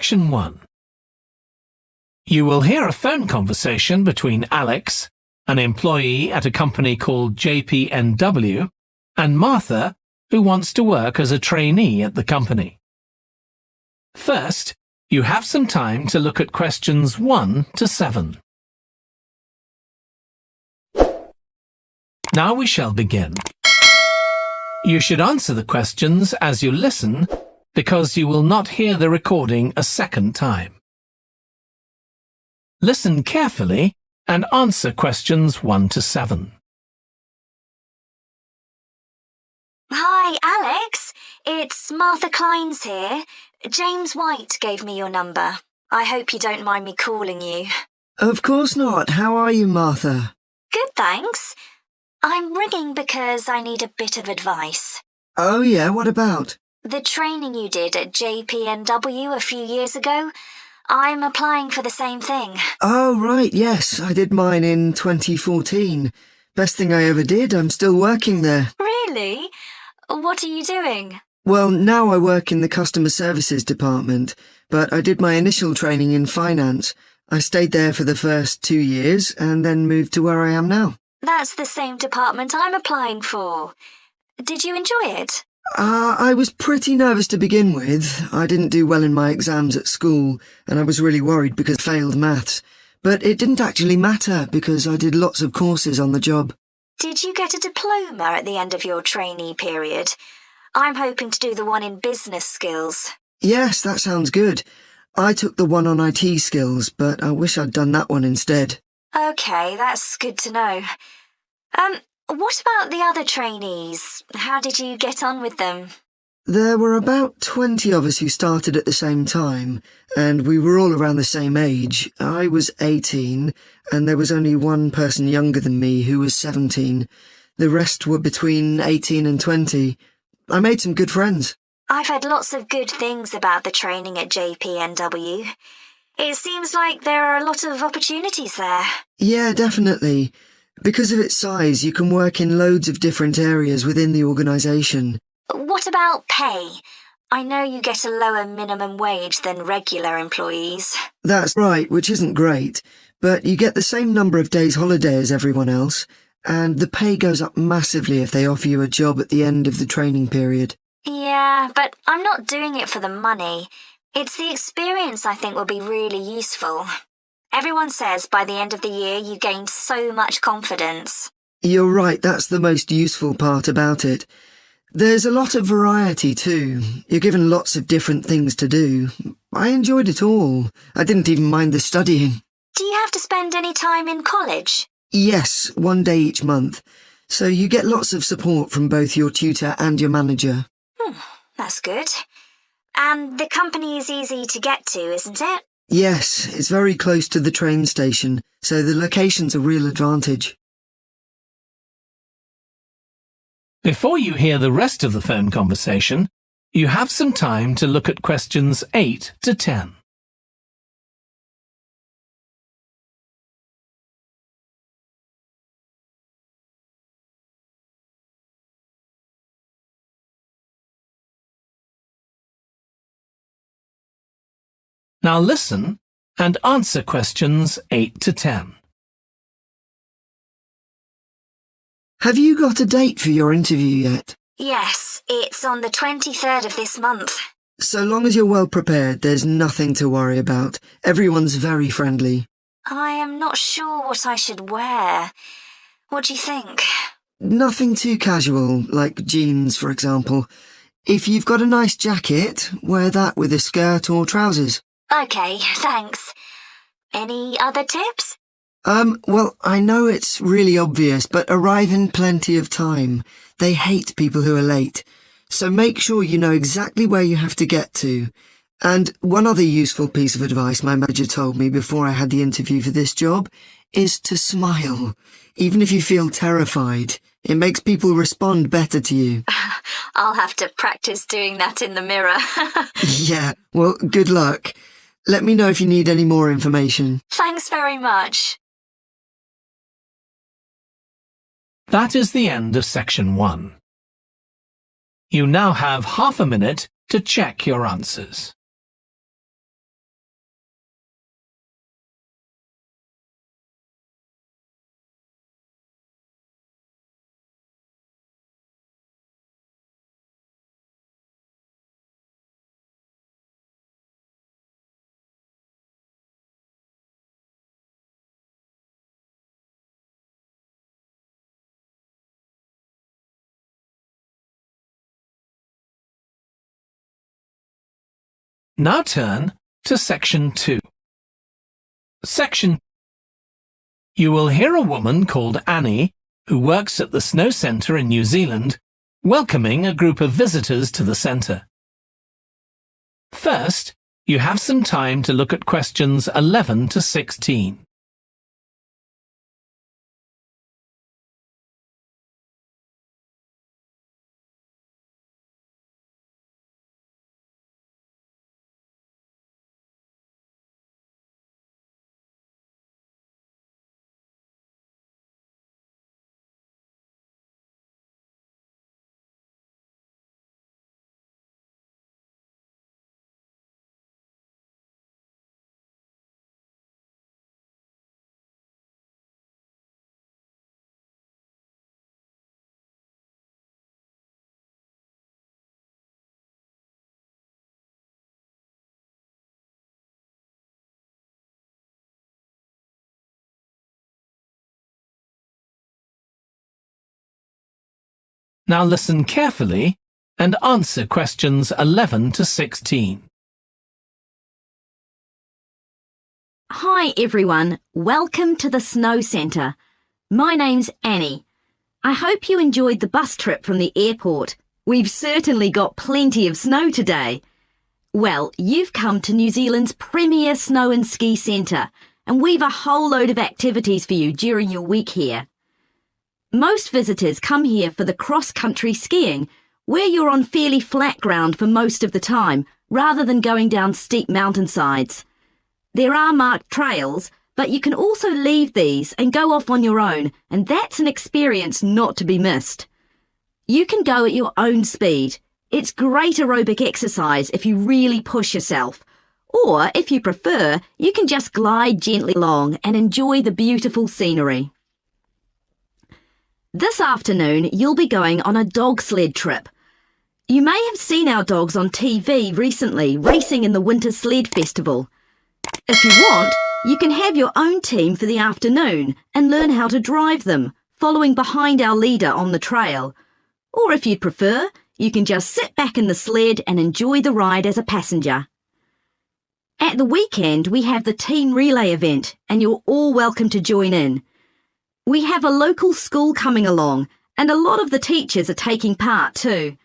Section 1. You will hear a phone conversation between Alex, an employee at a company called JPNW, and Martha, who wants to work as a trainee at the company. First, you have some time to look at questions 1 to 7. Now we shall begin. You should answer the questions as you listen, because you will not hear the recording a second time. Listen carefully and answer questions 1 to 7. Hi, Alex. It's Martha Clines here. James White gave me your number. I hope you don't mind me calling you. Of course not. How are you, Martha? Good, thanks. I'm ringing because I need a bit of advice. Oh yeah, what about? The training you did at JPNW a few years ago, I'm applying for the same thing. Oh right, yes, I did mine in 2014. Best thing I ever did, I'm still working there. Really? What are you doing? Well, now I work in the customer services department, but I did my initial training in finance. I stayed there for the first 2 years and then moved to where I am now. That's the same department I'm applying for. Did you enjoy it? I was pretty nervous to begin with. I didn't do well in my exams at school, and I was really worried because I failed maths. But it didn't actually matter because I did lots of courses on the job. Did you get a diploma at the end of your trainee period? I'm hoping to do the one in business skills. Yes, that sounds good. I took the one on IT skills, but I wish I'd done that one instead. Okay, that's good to know. What about the other trainees? How did you get on with them? There were about 20 of us who started at the same time, and we were all around the same age. I was 18, and there was only one person younger than me who was 17. The rest were between 18 and 20. I made some good friends. I've heard lots of good things about the training at JPNW. It seems like there are a lot of opportunities there. Yeah, definitely. Because of its size, you can work in loads of different areas within the organisation. What about pay? I know you get a lower minimum wage than regular employees. That's right, which isn't great, but you get the same number of days holiday as everyone else, and the pay goes up massively if they offer you a job at the end of the training period. Yeah, but I'm not doing it for the money. It's the experience I think will be really useful. Everyone says by the end of the year you gain so much confidence. You're right, that's the most useful part about it. There's a lot of variety too. You're given lots of different things to do. I enjoyed it all. I didn't even mind the studying. Do you have to spend any time in college? Yes, 1 day each month. So you get lots of support from both your tutor and your manager. That's good. And the company is easy to get to, isn't it? Yes, it's very close to the train station, so the location's a real advantage. Before you hear the rest of the phone conversation, you have some time to look at questions 8 to 10. Now listen and answer questions 8 to 10. Have you got a date for your interview yet? Yes, it's on the 23rd of this month. So long as you're well prepared, there's nothing to worry about. Everyone's very friendly. I am not sure what I should wear. What do you think? Nothing too casual, like jeans, for example. If you've got a nice jacket, wear that with a skirt or trousers. Okay, thanks. Any other tips? Well, I know it's really obvious, but arrive in plenty of time. They hate people who are late. So make sure you know exactly where you have to get to. And one other useful piece of advice my manager told me before I had the interview for this job is to smile. Even if you feel terrified, it makes people respond better to you. I'll have to practice doing that in the mirror. Yeah, well, good luck. Let me know if you need any more information. Thanks very much. That is the end of section 1. You now have half a minute to check your answers. Now turn to Section 2. Section. You will hear a woman called Annie, who works at the snow centre in New Zealand, welcoming a group of visitors to the centre. First, you have some time to look at questions 11 to 16. Now listen carefully and answer questions 11 to 16. Hi everyone, welcome to the Snow Centre. My name's Annie. I hope you enjoyed the bus trip from the airport. We've certainly got plenty of snow today. Well, you've come to New Zealand's premier snow and ski centre, and we've a whole load of activities for you during your week here. Most visitors come here for the cross-country skiing, where you're on fairly flat ground for most of the time, rather than going down steep mountainsides. There are marked trails, but you can also leave these and go off on your own, and that's an experience not to be missed. You can go at your own speed. It's great aerobic exercise if you really push yourself. Or, if you prefer, you can just glide gently along and enjoy the beautiful scenery. This afternoon, you'll be going on a dog sled trip. You may have seen our dogs on TV recently racing in the Winter Sled Festival. If you want, you can have your own team for the afternoon and learn how to drive them, following behind our leader on the trail. Or if you'd prefer, you can just sit back in the sled and enjoy the ride as a passenger. At the weekend, we have the team relay event, and you're all welcome to join in. We have a local school coming along, and a lot of the teachers are taking part too.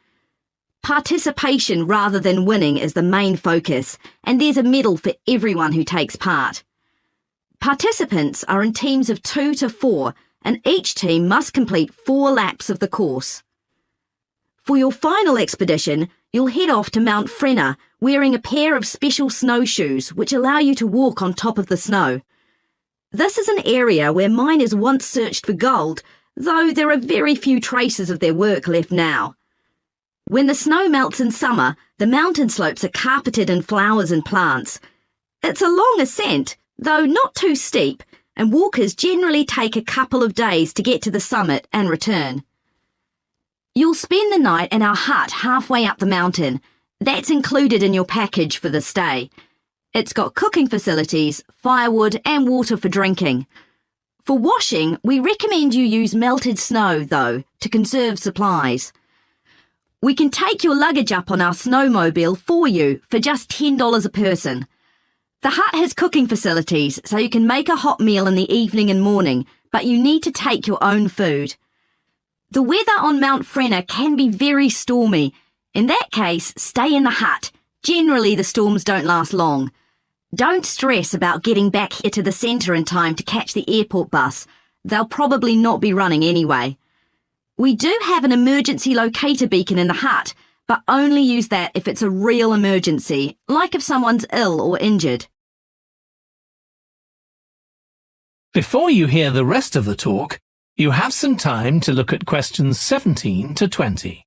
Participation rather than winning is the main focus, and there's a medal for everyone who takes part. Participants are in teams of 2 to 4, and each team must complete 4 laps of the course. For your final expedition, you'll head off to Mount Frenna wearing a pair of special snowshoes which allow you to walk on top of the snow. This is an area where miners once searched for gold, though there are very few traces of their work left now. When the snow melts in summer, the mountain slopes are carpeted in flowers and plants. It's a long ascent, though not too steep, and walkers generally take a couple of days to get to the summit and return. You'll spend the night in our hut halfway up the mountain. That's included in your package for the stay. It's got cooking facilities, firewood and water for drinking. For washing, we recommend you use melted snow, though, to conserve supplies. We can take your luggage up on our snowmobile for you for just $10 a person. The hut has cooking facilities, so you can make a hot meal in the evening and morning, but you need to take your own food. The weather on Mount Frenna can be very stormy. In that case, stay in the hut. Generally, the storms don't last long. Don't stress about getting back here to the centre in time to catch the airport bus. They'll probably not be running anyway. We do have an emergency locator beacon in the hut, but only use that if it's a real emergency, like if someone's ill or injured. Before you hear the rest of the talk, you have some time to look at questions 17 to 20.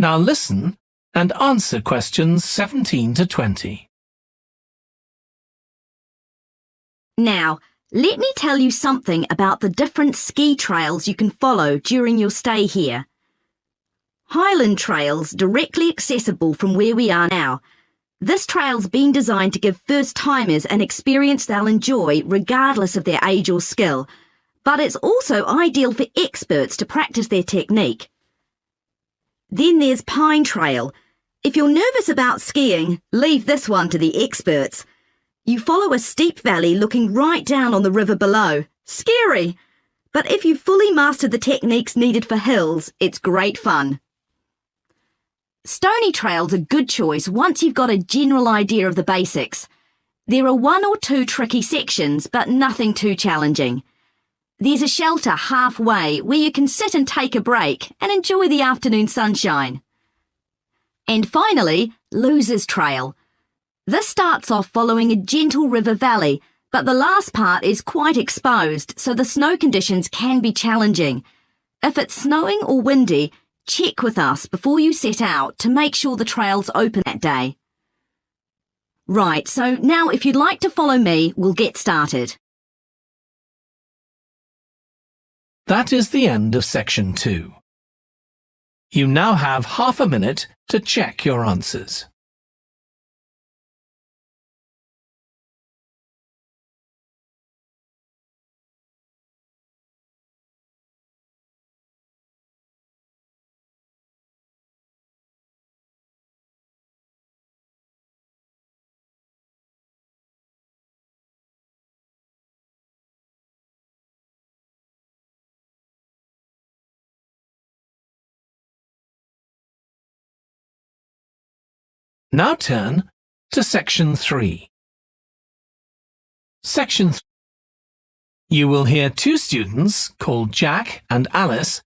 Now listen and answer questions 17 to 20. Now, let me tell you something about the different ski trails you can follow during your stay here. Highland Trail's directly accessible from where we are now. This trail's been designed to give first-timers an experience they'll enjoy regardless of their age or skill, but it's also ideal for experts to practice their technique. Then there's Pine Trail. If you're nervous about skiing, leave this one to the experts. You follow a steep valley looking right down on the river below. Scary! But if you've fully mastered the techniques needed for hills, it's great fun. Stony Trail's a good choice once you've got a general idea of the basics. There are 1 or 2 tricky sections, but nothing too challenging. There's a shelter halfway where you can sit and take a break and enjoy the afternoon sunshine. And finally, Losers Trail. This starts off following a gentle river valley, but the last part is quite exposed, so the snow conditions can be challenging. If it's snowing or windy, check with us before you set out to make sure the trail's open that day. Right, so now if you'd like to follow me, we'll get started. That is the end of section 2. You now have half a minute to check your answers. Now turn to section 3. Section 3. You will hear 2 students called Jack and Alice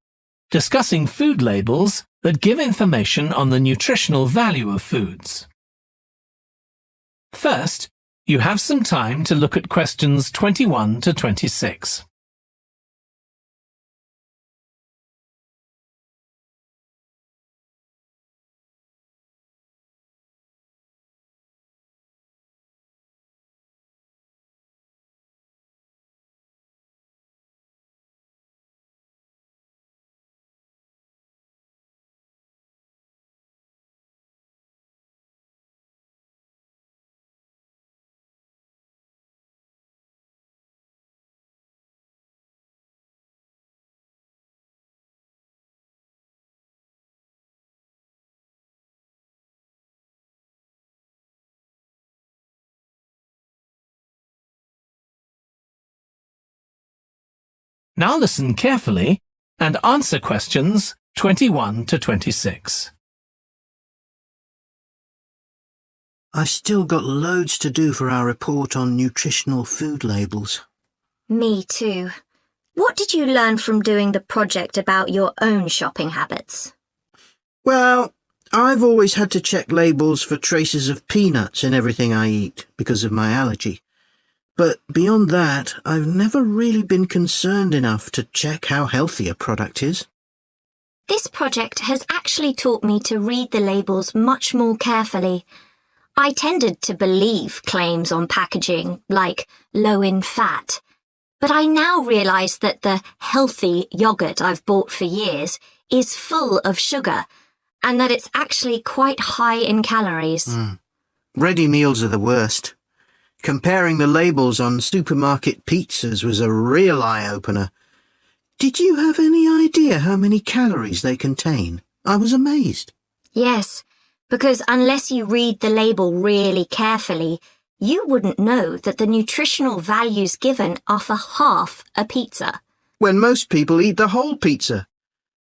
discussing food labels that give information on the nutritional value of foods. First, you have some time to look at questions 21 to 26. Now listen carefully and answer questions 21 to 26. I've still got loads to do for our report on nutritional food labels. Me too. What did you learn from doing the project about your own shopping habits? Well, I've always had to check labels for traces of peanuts in everything I eat because of my allergy. But beyond that, I've never really been concerned enough to check how healthy a product is. This project has actually taught me to read the labels much more carefully. I tended to believe claims on packaging, like low in fat. But I now realise that the healthy yoghurt I've bought for years is full of sugar, and that it's actually quite high in calories. Ready meals are the worst. Comparing the labels on supermarket pizzas was a real eye-opener. Did you have any idea how many calories they contain? I was amazed. Yes, because unless you read the label really carefully, you wouldn't know that the nutritional values given are for half a pizza. When most people eat the whole pizza.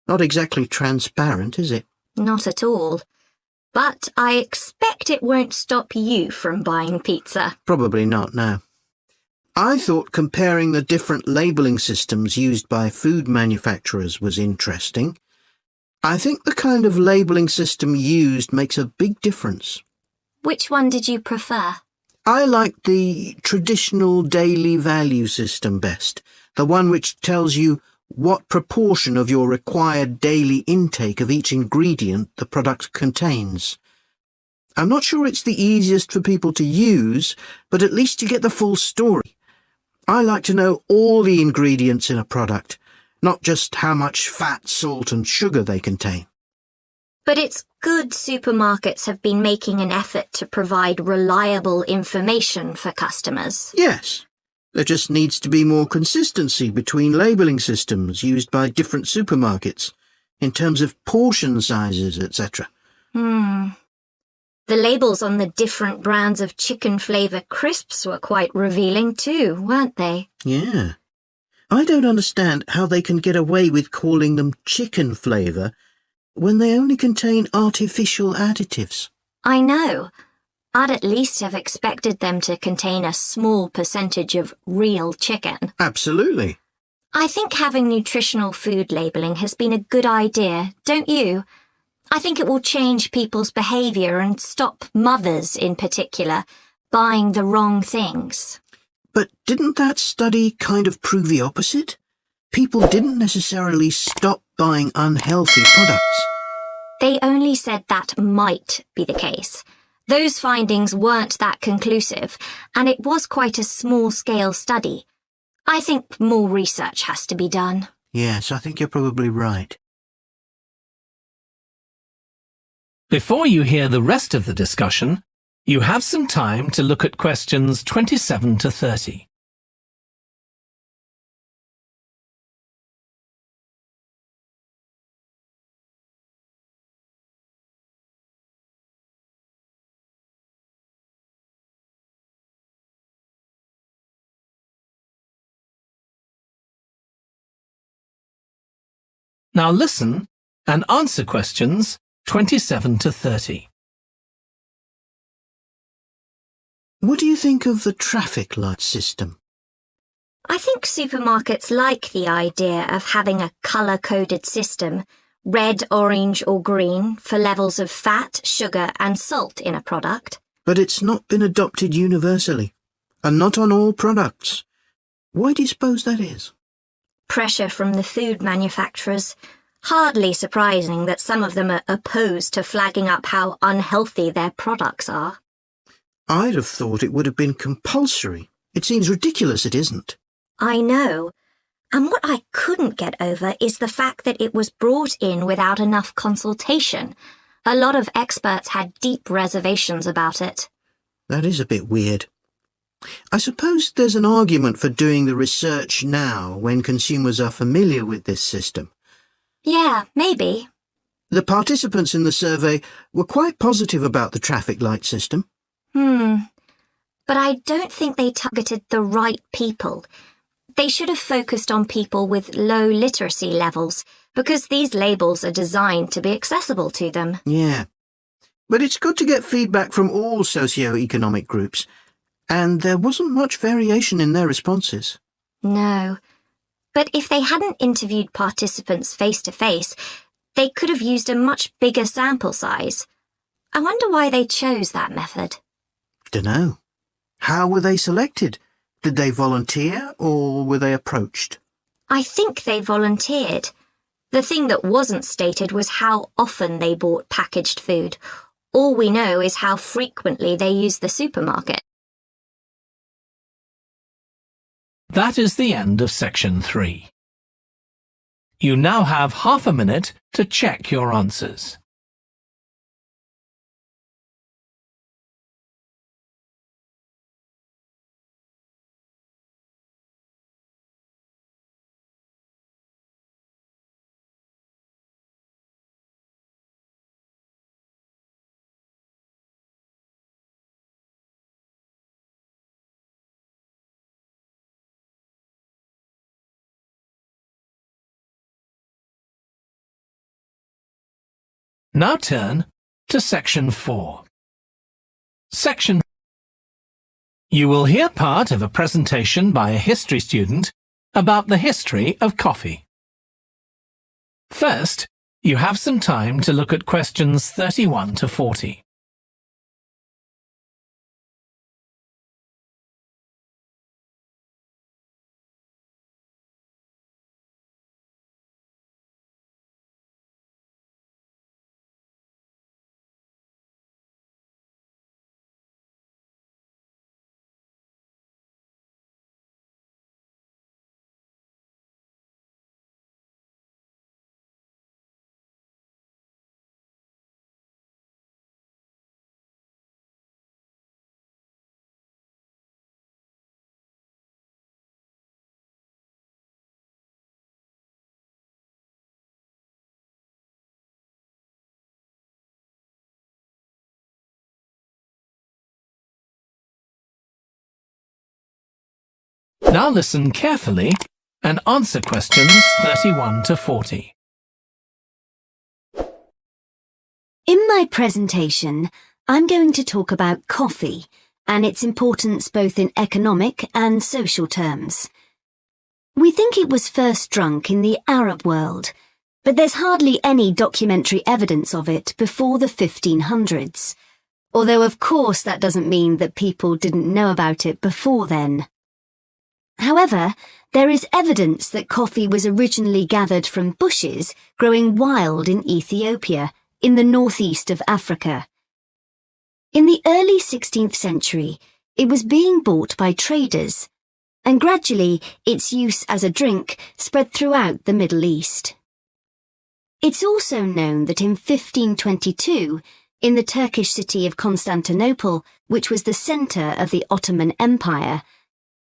Not exactly transparent, is it? Not at all. But I expect it won't stop you from buying pizza. Probably not, no. I thought comparing the different labelling systems used by food manufacturers was interesting. I think the kind of labelling system used makes a big difference. Which one did you prefer? I like the traditional daily value system best, the one which tells you what proportion of your required daily intake of each ingredient the product contains. I'm not sure it's the easiest for people to use, but at least you get the full story. I like to know all the ingredients in a product, not just how much fat, salt and sugar they contain. But it's good supermarkets have been making an effort to provide reliable information for customers. Yes. There just needs to be more consistency between labelling systems used by different supermarkets, in terms of portion sizes, etc. The labels on the different brands of chicken flavour crisps were quite revealing too, weren't they? Yeah. I don't understand how they can get away with calling them chicken flavour when they only contain artificial additives. I know. I'd at least have expected them to contain a small percentage of real chicken. Absolutely. I think having nutritional food labelling has been a good idea, don't you? I think it will change people's behaviour and stop mothers, in particular, buying the wrong things. But didn't that study kind of prove the opposite? People didn't necessarily stop buying unhealthy products. They only said that might be the case. Those findings weren't that conclusive, and it was quite a small-scale study. I think more research has to be done. Yes, I think you're probably right. Before you hear the rest of the discussion, you have some time to look at questions 27 to 30. Now listen and answer questions 27 to 30. What do you think of the traffic light system? I think supermarkets like the idea of having a colour-coded system, red, orange or green, for levels of fat, sugar and salt in a product. But it's not been adopted universally, and not on all products. Why do you suppose that is? Pressure from the food manufacturers. Hardly surprising that some of them are opposed to flagging up how unhealthy their products are. I'd have thought it would have been compulsory. It seems ridiculous it isn't. I know. And what I couldn't get over is the fact that it was brought in without enough consultation. A lot of experts had deep reservations about it. That is a bit weird. I suppose there's an argument for doing the research now when consumers are familiar with this system. Yeah, maybe. The participants in the survey were quite positive about the traffic light system. But I don't think they targeted the right people. They should have focused on people with low literacy levels, because these labels are designed to be accessible to them. Yeah. But it's good to get feedback from all socio-economic groups, and there wasn't much variation in their responses. No. But if they hadn't interviewed participants face-to-face, they could have used a much bigger sample size. I wonder why they chose that method. Dunno. How were they selected? Did they volunteer, or were they approached? I think they volunteered. The thing that wasn't stated was how often they bought packaged food. All we know is how frequently they used the supermarket. That is the end of section 3. You now have half a minute to check your answers. Now turn to section 4. Section 4. You will hear part of a presentation by a history student about the history of coffee. First, you have some time to look at questions 31 to 40. Now listen carefully and answer questions 31 to 40. In my presentation, I'm going to talk about coffee and its importance both in economic and social terms. We think it was first drunk in the Arab world, but there's hardly any documentary evidence of it before the 1500s, although of course that doesn't mean that people didn't know about it before then. However, there is evidence that coffee was originally gathered from bushes growing wild in Ethiopia, in the northeast of Africa. In the early 16th century, it was being bought by traders, and gradually its use as a drink spread throughout the Middle East. It's also known that in 1522, in the Turkish city of Constantinople, which was the centre of the Ottoman Empire,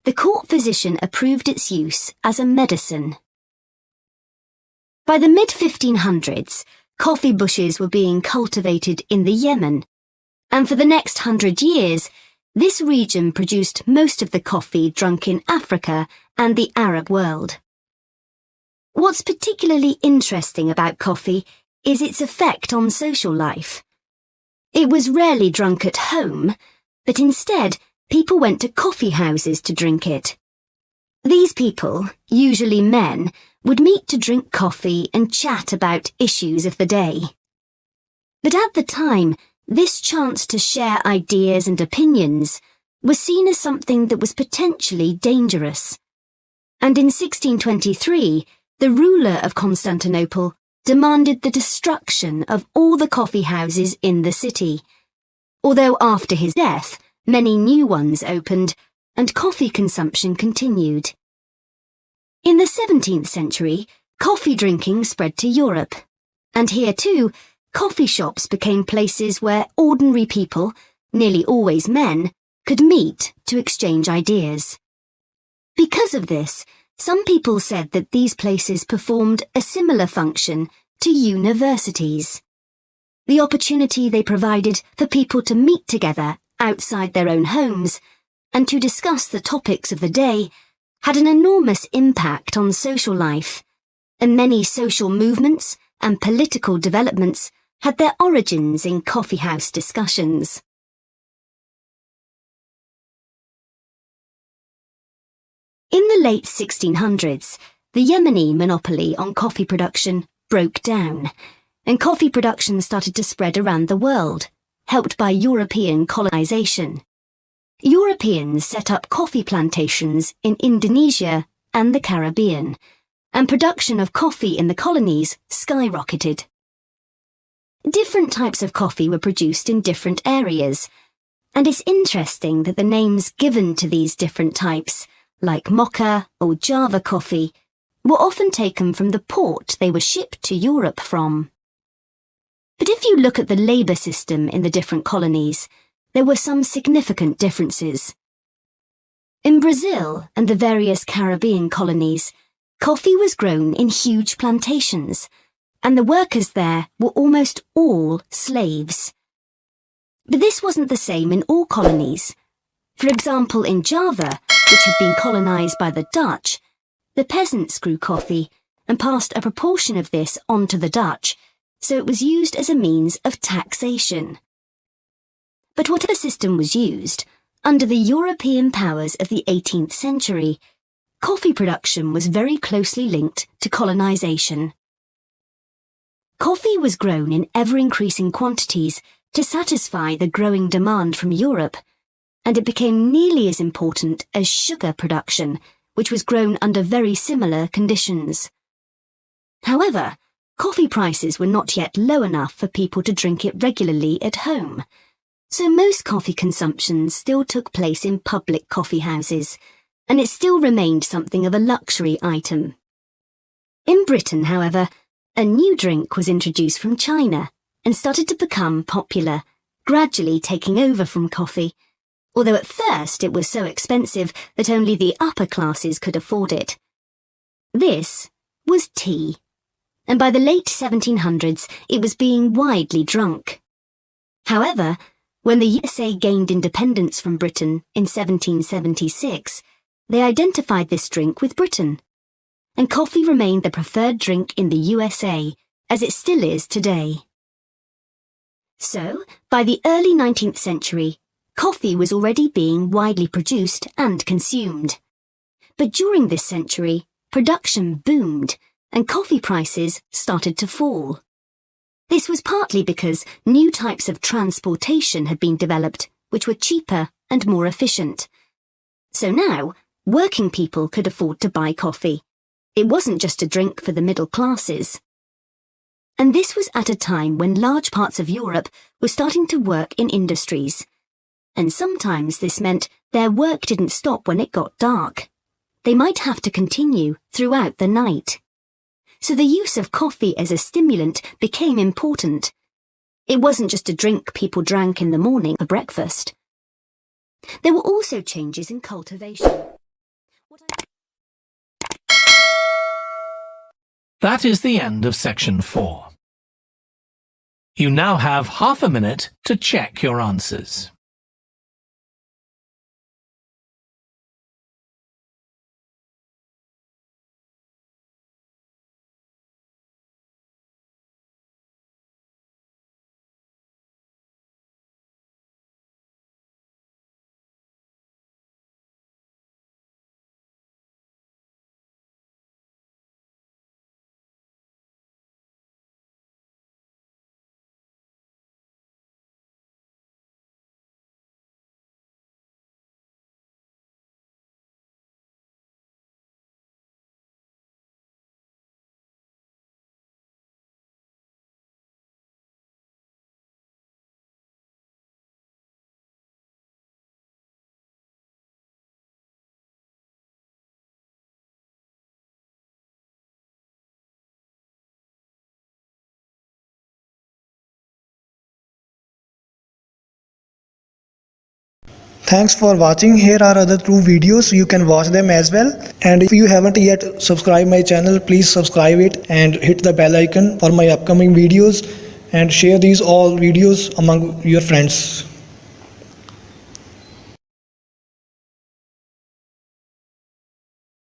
the court physician approved its use as a medicine. By the mid-1500s, coffee bushes were being cultivated in the Yemen, and for the next 100 years, this region produced most of the coffee drunk in Africa and the Arab world. What's particularly interesting about coffee is its effect on social life. It was rarely drunk at home, but instead, people went to coffee houses to drink it. These people, usually men, would meet to drink coffee and chat about issues of the day. But at the time, this chance to share ideas and opinions was seen as something that was potentially dangerous. And in 1623, the ruler of Constantinople demanded the destruction of all the coffee houses in the city, although after his death, many new ones opened, and coffee consumption continued. In the 17th century, coffee drinking spread to Europe, and here too, coffee shops became places where ordinary people, nearly always men, could meet to exchange ideas. Because of this, some people said that these places performed a similar function to universities. The opportunity they provided for people to meet together outside their own homes and to discuss the topics of the day had an enormous impact on social life, and many social movements and political developments had their origins in coffeehouse discussions. In the late 1600s, the Yemeni monopoly on coffee production broke down, and coffee production started to spread around the world, helped by European colonization. Europeans set up coffee plantations in Indonesia and the Caribbean, and production of coffee in the colonies skyrocketed. Different types of coffee were produced in different areas, and it's interesting that the names given to these different types, like Mocha or Java coffee, were often taken from the port they were shipped to Europe from. But if you look at the labour system in the different colonies, there were some significant differences. In Brazil and the various Caribbean colonies, coffee was grown in huge plantations, and the workers there were almost all slaves. But this wasn't the same in all colonies. For example, in Java, which had been colonised by the Dutch, the peasants grew coffee and passed a proportion of this on to the Dutch, so it was used as a means of taxation. But whatever system was used, under the European powers of the 18th century, coffee production was very closely linked to colonisation. Coffee was grown in ever-increasing quantities to satisfy the growing demand from Europe, and it became nearly as important as sugar production, which was grown under very similar conditions. However, coffee prices were not yet low enough for people to drink it regularly at home, so most coffee consumption still took place in public coffee houses, and it still remained something of a luxury item. In Britain, however, a new drink was introduced from China and started to become popular, gradually taking over from coffee, although at first it was so expensive that only the upper classes could afford it. This was tea, and by the late 1700s it was being widely drunk. However, when the USA gained independence from Britain in 1776, they identified this drink with Britain, and coffee remained the preferred drink in the USA, as it still is today. So, by the early 19th century, coffee was already being widely produced and consumed. But during this century, production boomed and coffee prices started to fall. This was partly because new types of transportation had been developed, which were cheaper and more efficient. So now, working people could afford to buy coffee. It wasn't just a drink for the middle classes. And this was at a time when large parts of Europe were starting to work in industries. And sometimes this meant their work didn't stop when it got dark. They might have to continue throughout the night. So the use of coffee as a stimulant became important. It wasn't just a drink people drank in the morning for breakfast. There were also changes in cultivation. That is the end of section 4. You now have half a minute to check your answers. Thanks for watching. Here are other 2 videos. You can watch them as well. And if you haven't yet subscribed my channel, please subscribe it and hit the bell icon for my upcoming videos and share these all videos among your friends.